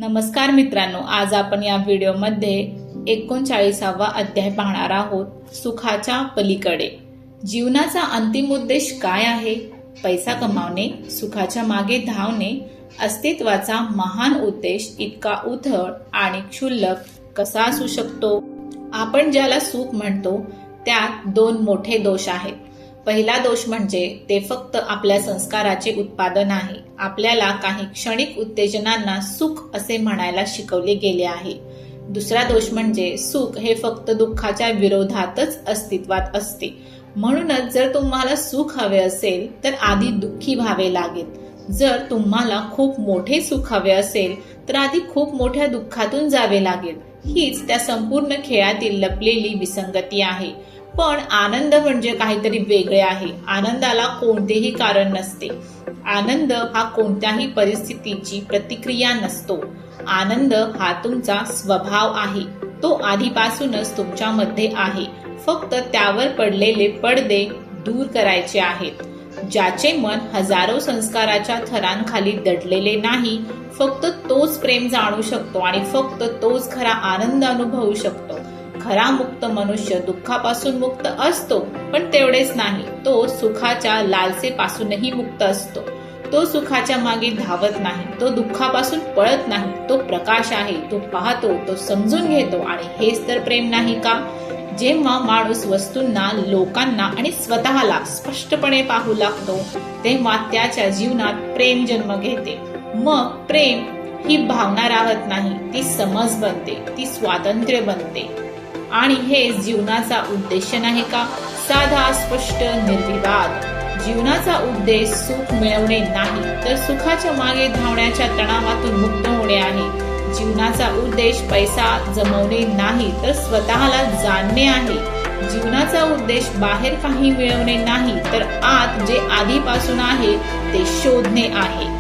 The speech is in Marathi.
नमस्कार मित्रांनो, आज आपण या व्हिडिओमध्ये 39वा अध्याय पाहणार आहोत. सुखाच्या पलीकडे. जीवनाचा अंतिम उद्देश काय आहे? पैसा कमावणे, सुखाच्या मागे धावणे. अस्तित्वाचा महान उद्देश इतका उथळ आणि क्षुल्लक कसा असू शकतो? आपण ज्याला सुख म्हणतो त्यात दोन मोठे दोष आहेत. पहिला दोष म्हणजे ते फक्त आपल्या संस्काराचे उत्पादन आहे. आपल्याला काही क्षणिक उत्तेजनांना सुख असे म्हणायला शिकवले गेले आहे. दुसरा दोष म्हणजे सुख हे फक्त दुःखाच्या विरोधातच अस्तित्वात असते. म्हणूनच जर तुम्हाला सुख हवे असेल तर आधी दुःखी व्हावे लागेल. जर तुम्हाला खूप मोठे सुख हवे असेल तर आधी खूप मोठ्या दुःखातून जावे लागेल. हीच त्या संपूर्ण खेळातील लपलेली विसंगती आहे. पण आनंद म्हणजे काहीतरी वेगळे आहे. आनंदाला कोणतेही कारण नसते. आनंद हा कोणत्याही परिस्थितीची प्रतिक्रिया नसतो. आनंद हा तुमचा स्वभाव आहे. तो आधीपासूनच तुमच्यामध्ये आहे. फक्त त्यावर पडलेले पडदे दूर करायचे आहेत. ज्याचे मन हजारो संस्काराच्या थरांखाली दडलेले नाही, फक्त तोच प्रेम जाणू शकतो आणि फक्त तोच खरा आनंद अनुभवू शकतो. खरा मुक्त मनुष्य दुःखापासून मुक्त असतो, पण तेवढेच नाही, तो सुखाच्या लालसेपासूनही मुक्त असतो. तो सुखाच्या मागे धावत नाही, तो दुःखापासून पळत नाही. तो प्रकाश आहे. तो पाहतो, तो समजून घेतो. आणि हेच तर प्रेम नाही का? जेव्हा माणूस वस्तूंना, लोकांना आणि स्वतःला स्पष्टपणे पाहू लागतो तेव्हा त्याच्या जीवनात प्रेम जन्म घेते. मग प्रेम ही भावना राहत नाही, ती समज बनते, ती स्वातंत्र्य बनते. आणि हे जीवनाचा उद्देश नाही का? साधा, स्पष्ट, निर्विवाद. जीवनाचा उद्देश सुख मिळवणे नाही, तर सुखाच्या मागे धावण्याच्या तणावातून मुक्त होणे आहे. जीवनाचा उद्देश पैसा जमवणे नाही, तर स्वतःला जाणणे आहे. जीवनाचा उद्देश बाहेर काही मिळवणे नाही, तर आत जे आधीपासून आहे ते शोधणे आहे.